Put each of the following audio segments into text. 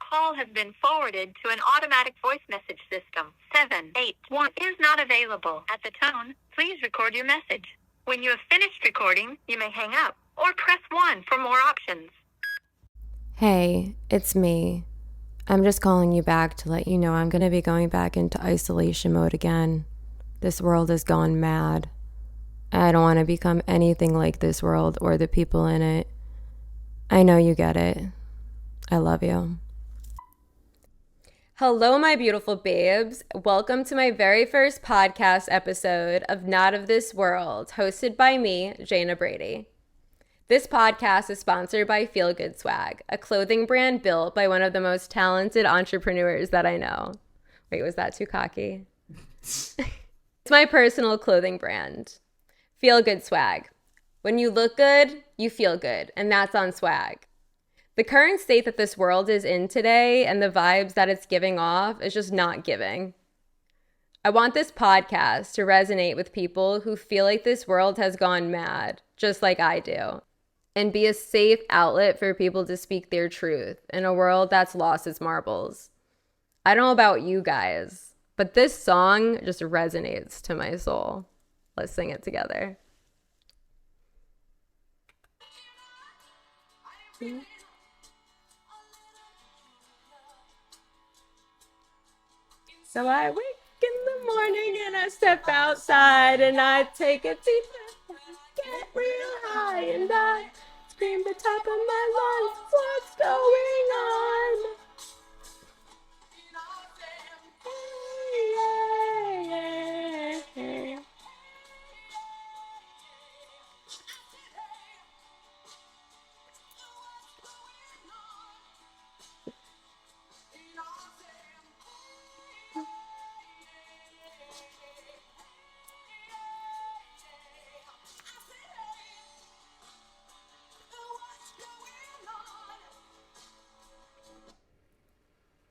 call has been forwarded to an automatic voice message system. 781 is not available. At the tone, please record your message. When you have finished recording, you may hang up or press 1 for more options. Hey, it's me. I'm just calling you back to let you know I'm going to be going back into isolation mode again. This world has gone mad. I don't want to become anything like this world or the people in it. I know you get it. I love you. Hello, my beautiful babes. Welcome to my very first podcast episode of Not of This World, hosted by me, Jana Brady. This podcast is sponsored by Feel Good Swag, a clothing brand built by one of the most talented entrepreneurs that I know. Wait, was that too cocky? It's my personal clothing brand. Feel Good Swag. When you look good, you feel good, and that's on swag. The current state that this world is in today and the vibes that it's giving off is just not giving. I want this podcast to resonate with people who feel like this world has gone mad, just like I do, and be a safe outlet for people to speak their truth in a world that's lost its marbles. I don't know about you guys, but this song just resonates to my soul. Let's sing it together. So I wake in the morning and I step outside and I take a deep breath, get real high, and I scream the top of my lungs, what's going on? Hey.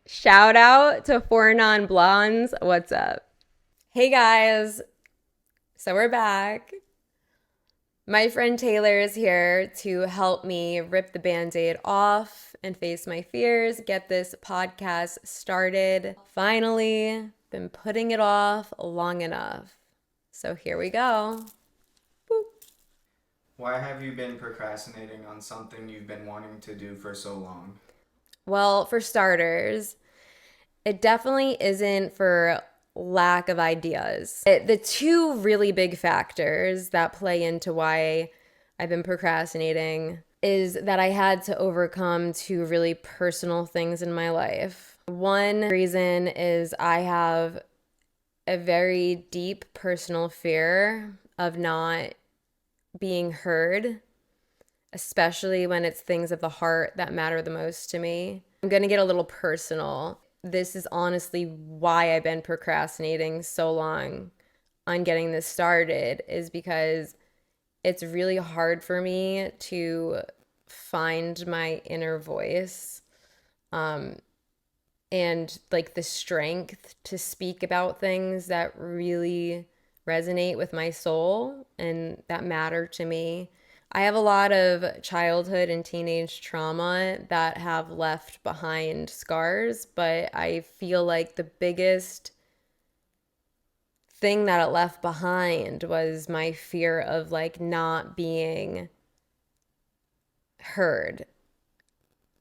Shout out to Four Non Blondes. What's up? Hey guys. So we're back. My friend Taylor is here to help me rip the Band-Aid off and face my fears, get this podcast started. Finally, been putting it off long enough. So here we go. Boop. Why have you been procrastinating on something you've been wanting to do for so long? Well, for starters, it definitely isn't for lack of ideas. The two really big factors that play into why I've been procrastinating is that I had to overcome two really personal things in my life. One reason is I have a very deep personal fear of not being heard, especially when it's things of the heart that matter the most to me. I'm going to get a little personal. This is honestly why I've been procrastinating so long on getting this started, is because it's really hard for me to find my inner voice and like the strength to speak about things that really resonate with my soul and that matter to me. I have a lot of childhood and teenage trauma that have left behind scars, but I feel like the biggest thing that it left behind was my fear of like not being heard.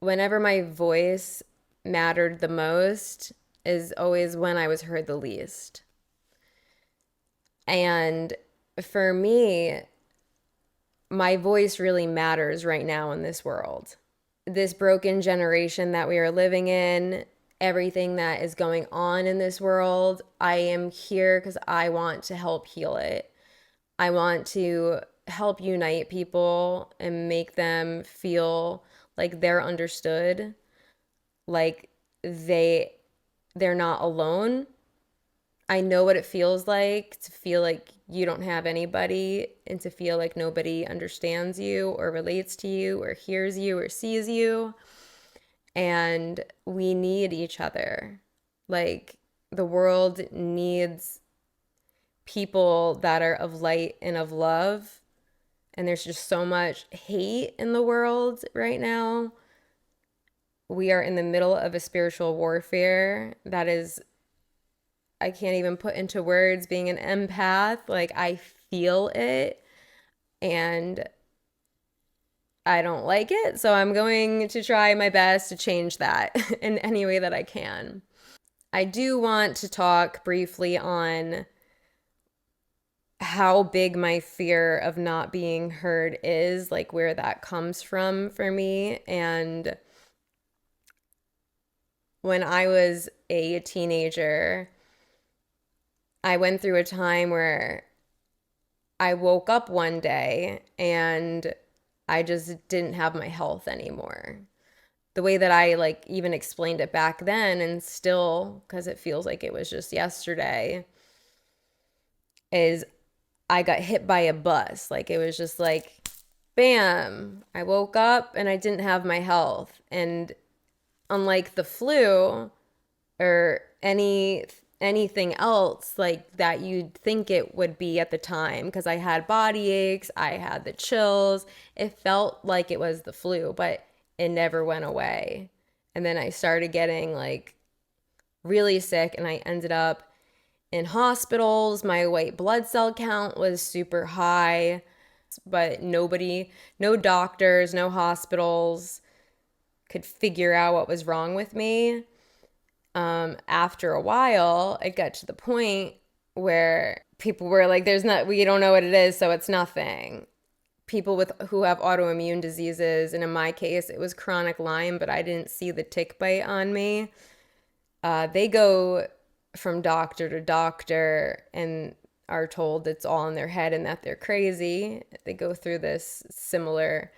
Whenever my voice mattered the most is always when I was heard the least. And for me, my voice really matters right now in this world. This broken generation that we are living in, everything that is going on in this world, I am here because I want to help heal it. I want to help unite people and make them feel like they're understood, like they're not alone. I know what it feels like to feel like you don't have anybody and to feel like nobody understands you or relates to you or hears you or sees you. And we need each other. Like the world needs people that are of light and of love. And there's just so much hate in the world right now. we are in the middle of a spiritual warfare that is, I can't even put into words. Being an empath, like, I feel it and I don't like it. So I'm going to try my best to change that in any way that I can. I do want to talk briefly on how big my fear of not being heard is, like where that comes from for me. And when I was a teenager, I went through a time where I woke up one day and I just didn't have my health anymore. The way that I like even explained it back then, and still, because it feels like it was just yesterday, is I got hit by a bus. Like, it was just like, bam, I woke up and I didn't have my health. And unlike the flu or anything else like that you'd think it would be at the time, because I had body aches, I had the chills, it felt like it was the flu, but it never went away. And then I started getting like really sick and I ended up in hospitals. My white blood cell count was super high, but no doctors, no hospitals could figure out what was wrong with me. After a while, it got to the point where people were like, we don't know what it is, so it's nothing. People who have autoimmune diseases, and in my case, it was chronic Lyme, but I didn't see the tick bite on me. They go from doctor to doctor and are told it's all in their head and that they're crazy. They go through this similar,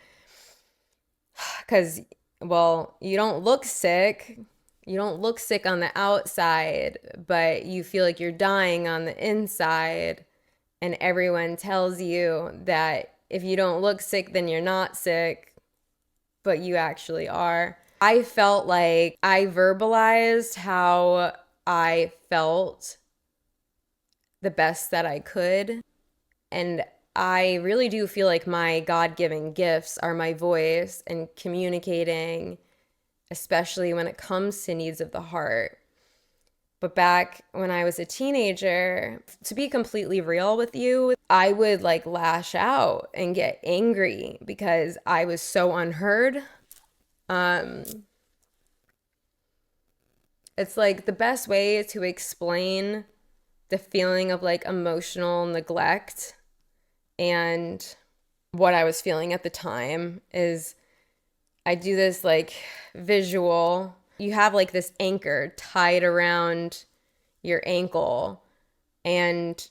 because, well, you don't look sick. You don't look sick on the outside, but you feel like you're dying on the inside. And everyone tells you that if you don't look sick, then you're not sick, but you actually are. I felt like I verbalized how I felt the best that I could. And I really do feel like my God-given gifts are my voice and communicating, especially when it comes to needs of the heart. But back when I was a teenager, to be completely real with you, I would like lash out and get angry because I was so unheard. It's like the best way to explain the feeling of like emotional neglect and what I was feeling at the time is I do this like visual. You have like this anchor tied around your ankle and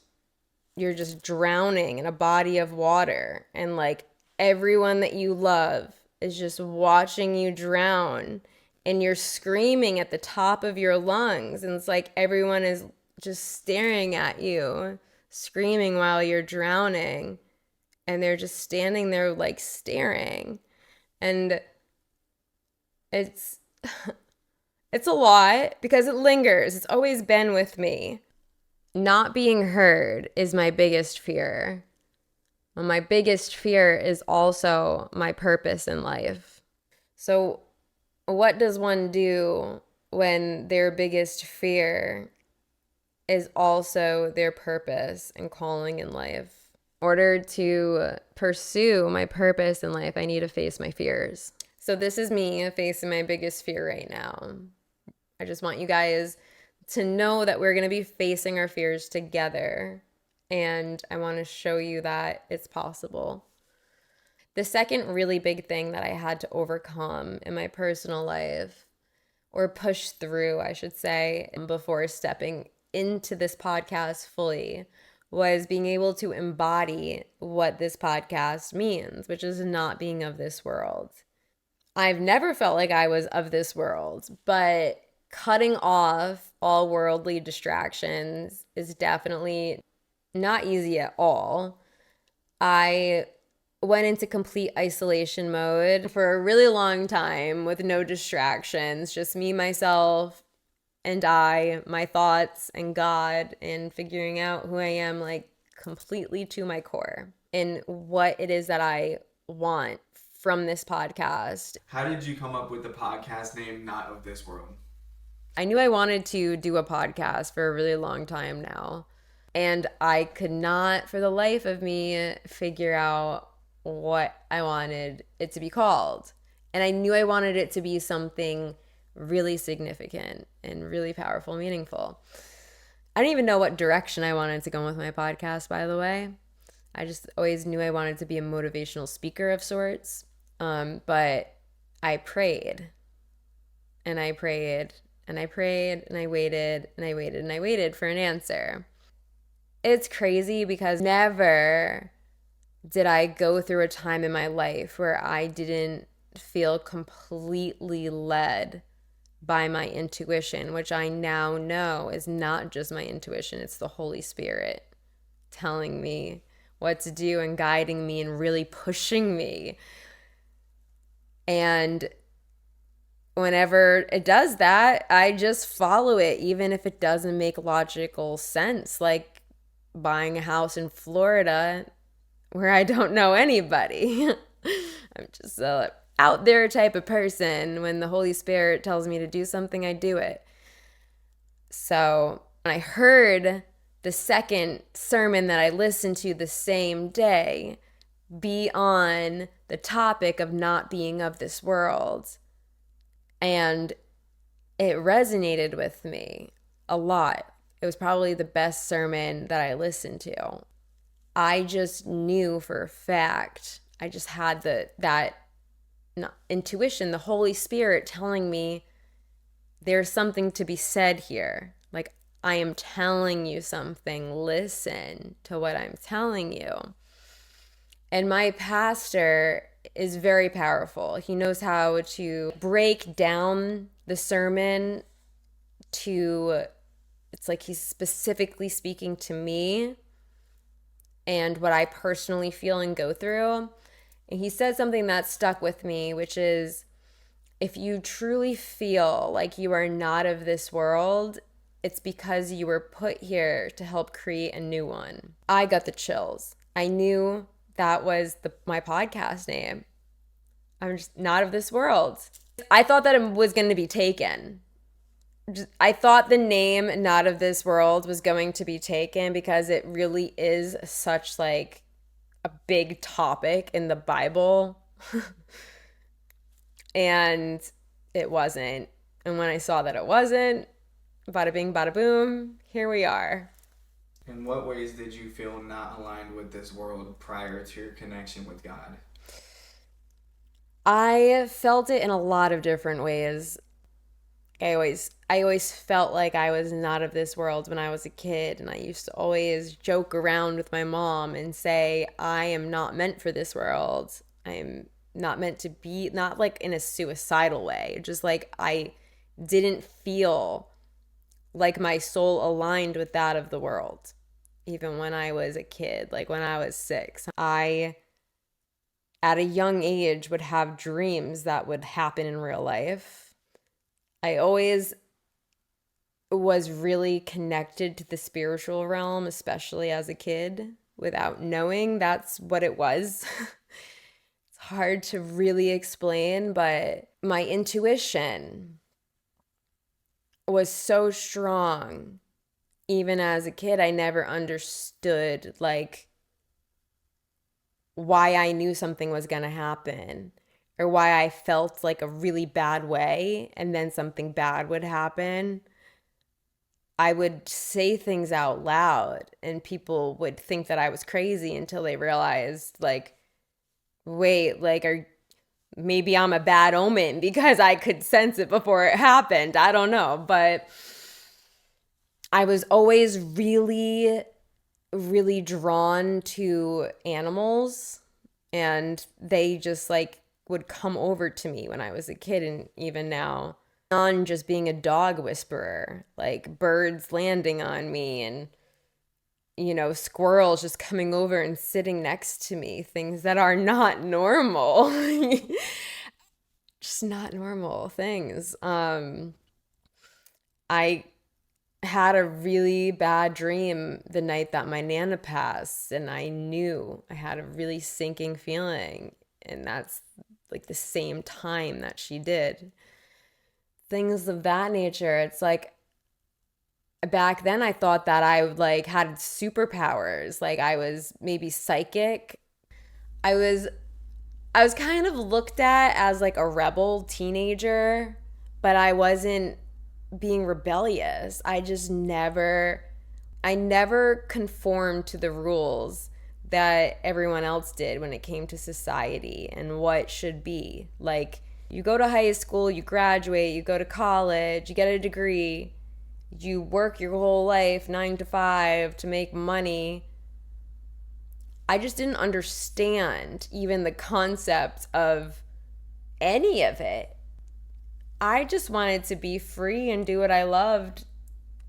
you're just drowning in a body of water, and like everyone that you love is just watching you drown, and you're screaming at the top of your lungs, and it's like everyone is just staring at you, screaming while you're drowning, and they're just standing there like staring. And it's it's a lot because it lingers. It's always been with me. Not being heard is my biggest fear. Well, my biggest fear is also my purpose in life. So, what does one do when their biggest fear is also their purpose and calling in life? In order to pursue my purpose in life, I need to face my fears. So this is me facing my biggest fear right now. I just want you guys to know that we're going to be facing our fears together. And I want to show you that it's possible. The second really big thing that I had to overcome in my personal life, or push through, I should say, before stepping into this podcast fully, was being able to embody what this podcast means, which is not being of this world. I've never felt like I was of this world, but cutting off all worldly distractions is definitely not easy at all. I went into complete isolation mode for a really long time with no distractions, just me, myself, and I, my thoughts, and God, and figuring out who I am like completely to my core and what it is that I want from this podcast. How did you come up with the podcast name Not of This World? I knew I wanted to do a podcast for a really long time now. And I could not, for the life of me, figure out what I wanted it to be called. And I knew I wanted it to be something really significant and really powerful, meaningful. I didn't even know what direction I wanted to go with my podcast, by the way. I just always knew I wanted to be a motivational speaker of sorts. But I prayed and I prayed and I prayed and I waited and I waited and I waited for an answer. It's crazy because never did I go through a time in my life where I didn't feel completely led by my intuition, which I now know is not just my intuition, it's the Holy Spirit telling me what to do and guiding me and really pushing me. And whenever it does that, I just follow it, even if it doesn't make logical sense, like buying a house in Florida where I don't know anybody. I'm just a out there type of person. When the Holy Spirit tells me to do something, I do it. So when I heard the second sermon that I listened to the same day be on the topic of not being of this world, and it resonated with me a lot. It was probably the best sermon that I listened to. I just knew for a fact, I just had that intuition, the Holy Spirit telling me there's something to be said here. Like, I am telling you something. Listen to what I'm telling you. And my pastor is very powerful. He knows how to break down the sermon to, it's like he's specifically speaking to me and what I personally feel and go through. And he said something that stuck with me, which is, if you truly feel like you are not of this world, it's because you were put here to help create a new one. I got the chills. I knew that was my podcast name. I'm just not of this world. I thought that it was going to be taken. I thought the name Not of This World was going to be taken because it really is such like a big topic in the Bible. And it wasn't. And when I saw that it wasn't, bada bing, bada boom, here we are. In what ways did you feel not aligned with this world prior to your connection with God? I felt it in a lot of different ways. I always felt like I was not of this world when I was a kid, and I used to always joke around with my mom and say, I am not meant for this world. I am not meant to be, not like in a suicidal way, just like I didn't feel like my soul aligned with that of the world. Even when I was a kid, like when I was 6, I, at a young age, would have dreams that would happen in real life. I always was really connected to the spiritual realm, especially as a kid, without knowing that's what it was. It's hard to really explain, but my intuition was so strong. Even as a kid, I never understood like why I knew something was going to happen, or why I felt like a really bad way and then something bad would happen. I would say things out loud and people would think that I was crazy until they realized like, wait, like, maybe I'm a bad omen because I could sense it before it happened. I don't know. But I was always really, really drawn to animals, and they just like would come over to me when I was a kid, and even now, on just being a dog whisperer, like birds landing on me and, you know, squirrels just coming over and sitting next to me, things that are not normal. Just not normal things. I had a really bad dream the night that my Nana passed, and I knew I had a really sinking feeling, and that's like the same time that she did. Things of that nature. It's like back then I thought that I like had superpowers, like I was maybe psychic. I was kind of looked at as like a rebel teenager, but I wasn't being rebellious. I never conformed to the rules that everyone else did when it came to society and what should be. Like, you go to high school, you graduate, you go to college, you get a degree, you work your whole life 9 to 5 to make money. I just didn't understand even the concept of any of it. I just wanted to be free and do what I loved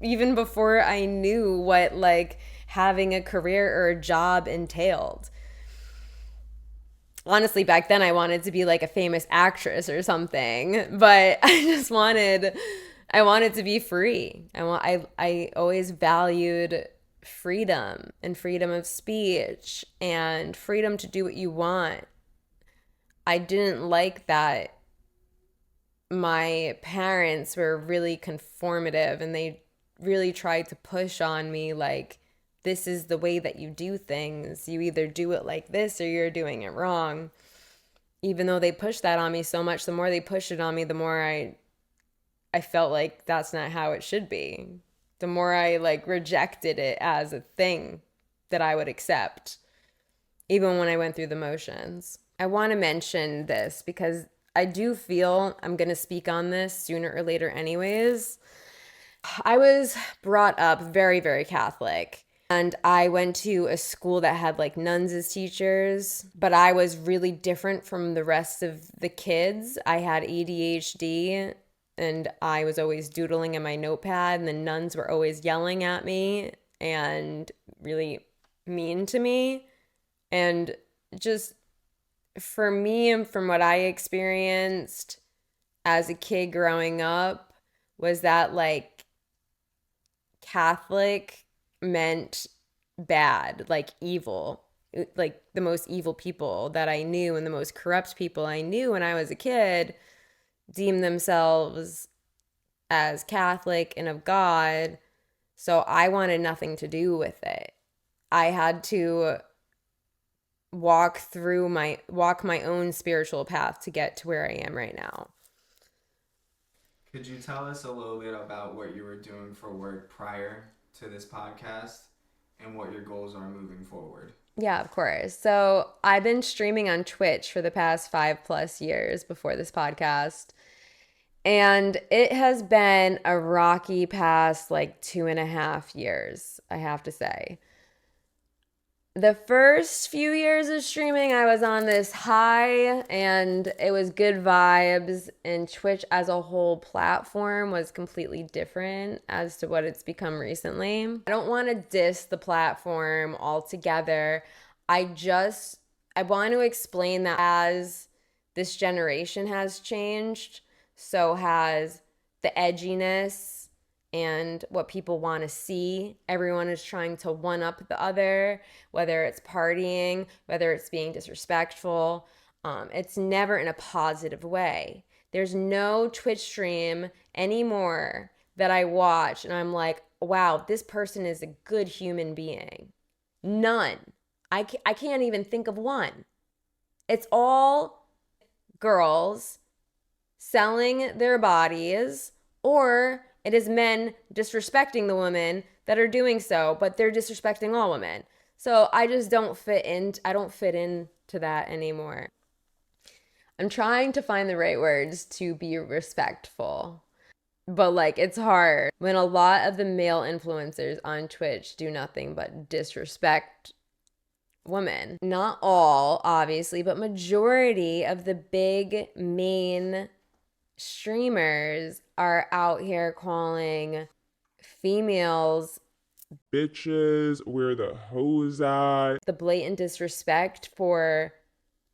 even before I knew what like having a career or a job entailed. Honestly, back then I wanted to be like a famous actress or something, but I wanted to be free. I always valued freedom and freedom of speech and freedom to do what you want. I didn't like that my parents were really conformative and they really tried to push on me like, this is the way that you do things. You either do it like this or you're doing it wrong. Even though they pushed that on me so much, the more they pushed it on me, the more I felt like that's not how it should be. The more I like rejected it as a thing that I would accept, even when I went through the motions. I want to mention this because I do feel I'm going to speak on this sooner or later anyways. I was brought up very, very Catholic. And I went to a school that had like nuns as teachers, but I was really different from the rest of the kids. I had ADHD and I was always doodling in my notepad, and the nuns were always yelling at me and really mean to me. And just for me and from what I experienced as a kid growing up was that like Catholic meant bad, like evil, like the most evil people that I knew and the most corrupt people I knew when I was a kid deemed themselves as Catholic and of God. So I wanted nothing to do with it. I had to walk my own spiritual path to get to where I am right now. Could you tell us a little bit about what you were doing for work prior to this podcast and what your goals are moving forward? Yeah, of course. So I've been streaming on Twitch for the past 5+ years before this podcast. And it has been a rocky past like 2.5 years, I have to say. The first few years of streaming, I was on this high and it was good vibes, and Twitch as a whole platform was completely different as to what it's become recently. I don't want to diss the platform altogether. I want to explain that as this generation has changed, so has the edginess and what people want to see. Everyone is trying to one up the other, whether it's partying, whether it's being disrespectful. It's never in a positive way. There's no Twitch stream anymore that I watch and I'm like, wow, this person is a good human being. None. I can't even think of one. It's all girls selling their bodies, or it is men disrespecting the women that are doing so, but they're disrespecting all women. So I just don't fit into that anymore. I'm trying to find the right words to be respectful, but like it's hard when a lot of the male influencers on Twitch do nothing but disrespect women. Not all, obviously, but majority of the big main streamers are out here calling females bitches, where the hoes at. The blatant disrespect for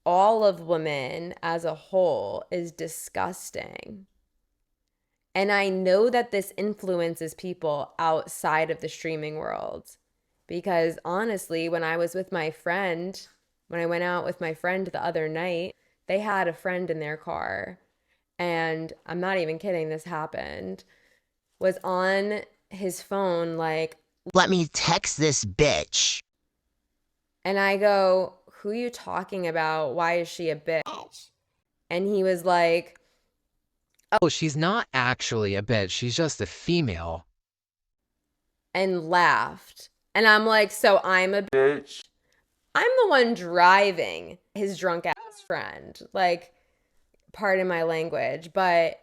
all of women as a whole is disgusting. And I know that this influences people outside of the streaming world, because honestly, when I went out with my friend the other night, they had a friend in their car, and I'm not even kidding, this happened, was on his phone like, let me text this bitch. and I go, who are you talking about? Why is she a bitch? And he was like, Oh, she's not actually a bitch. She's just a female. and laughed. And I'm like, so I'm a bitch? I'm the one driving his drunk ass friend. Like, pardon my language, but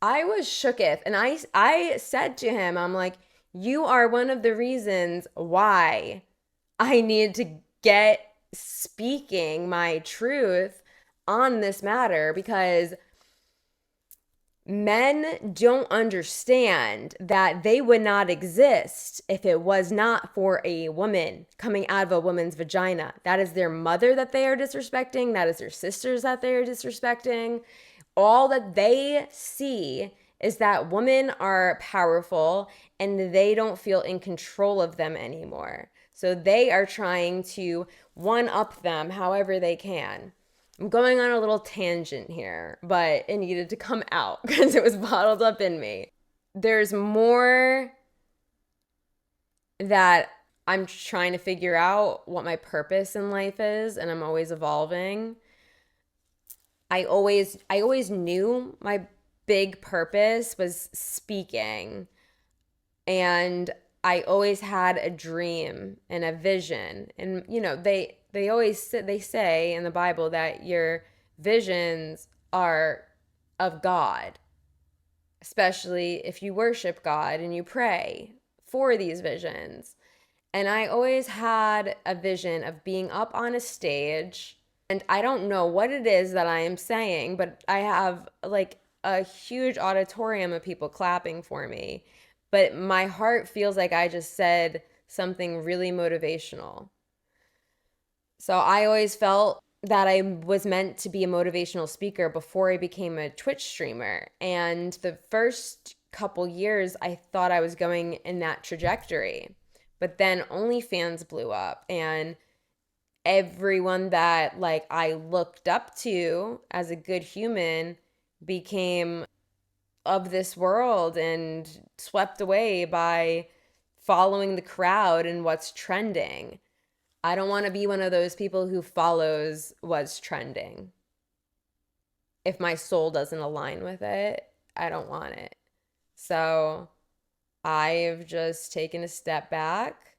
I was shooketh. And I said to him, I'm like, you are one of the reasons why I need to get speaking my truth on this matter, because men don't understand that they would not exist if it was not for a woman coming out of a woman's vagina. That is their mother that they are disrespecting. That is their sisters that they are disrespecting. All that they see is that women are powerful and they don't feel in control of them anymore. So they are trying to one-up them however they can. I'm going on a little tangent here, but it needed to come out because it was bottled up in me. There's more that I'm trying to figure out what my purpose in life is, and I'm always evolving. I always knew my big purpose was speaking, and I always had a dream and a vision. And you know, they say in the Bible that your visions are of God, especially if you worship God and you pray for these visions. And I always had a vision of being up on a stage, and I don't know what it is that I am saying, but I have like a huge auditorium of people clapping for me. But my heart feels like I just said something really motivational. So I always felt that I was meant to be a motivational speaker before I became a Twitch streamer. And the first couple years, I thought I was going in that trajectory. But then OnlyFans blew up, and everyone that like I looked up to as a good human became of this world and swept away by following the crowd and what's trending. I don't want to be one of those people who follows what's trending. If my soul doesn't align with it, I don't want it. So I've just taken a step back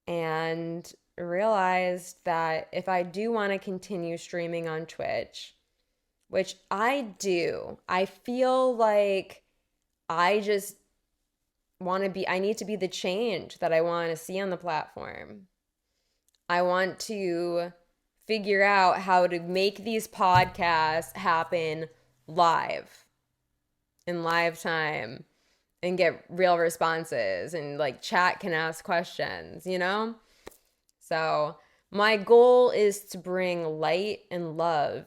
and realized that if I do want to continue streaming on Twitch, which I do, I feel like I just I need to be the change that I want to see on the platform. I want to figure out how to make these podcasts happen live, in live time, and get real responses, and like chat can ask questions, you know? So my goal is to bring light and love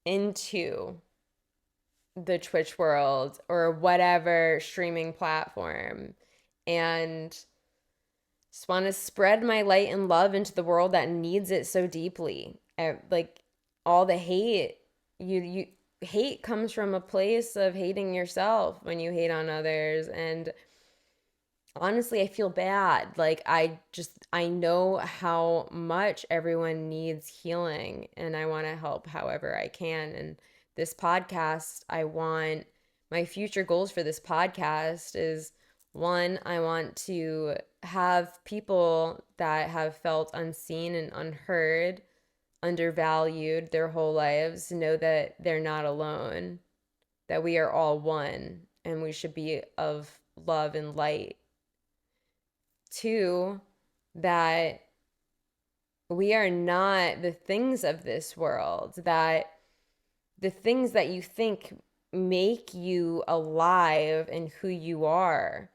into the Twitch world or whatever streaming platform, and just want to spread my light and love into the world that needs it so deeply. Like all the hate, you hate comes from a place of hating yourself when you hate on others. And honestly, I feel bad. Like I know how much everyone needs healing, and I want to help however I can. And this podcast, my future goals for this podcast is, one, I want to have people that have felt unseen and unheard, undervalued their whole lives, know that they're not alone, that we are all one, and we should be of love and light. Two, that we are not the things of this world, that the things that you think make you alive and who you are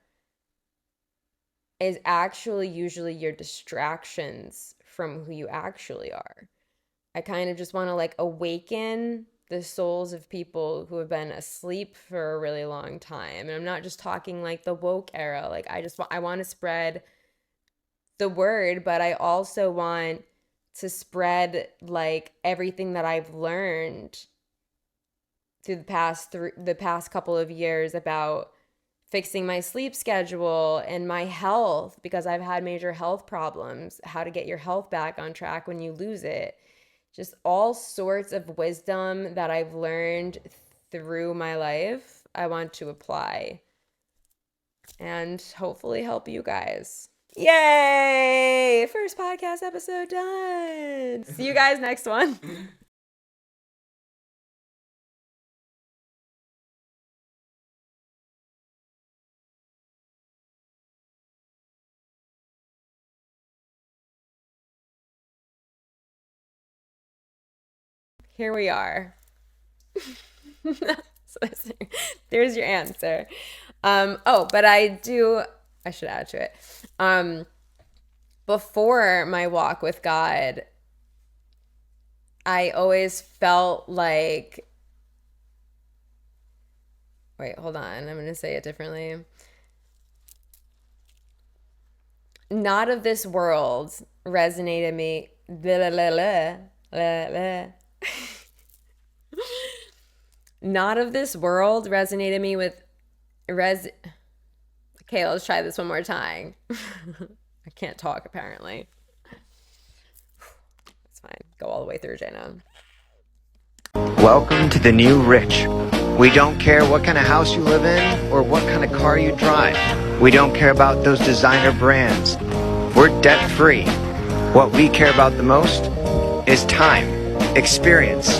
is actually usually your distractions from who you actually are. I kind of just want to like awaken the souls of people who have been asleep for a really long time. And I'm not just talking like the woke era. Like I want to spread the word, but I also want to spread like everything that I've learned through the past couple of years about fixing my sleep schedule and my health, because I've had major health problems, how to get your health back on track when you lose it. Just all sorts of wisdom that I've learned through my life, I want to apply and hopefully help you guys. Yay! First podcast episode done. See you guys next one. Here we are. So there's your answer. But I should add to it. Before my walk with God, I always felt like, wait, hold on. I'm going to say it differently. Not of this world resonated me. Not of this world resonated me with Okay, let's try this one more time. I can't talk apparently. It's fine. Go all the way through, Jana. Welcome to the new rich. We don't care what kind of house you live in or what kind of car you drive. We don't care about those designer brands. We're debt free. What we care about the most is time, experience,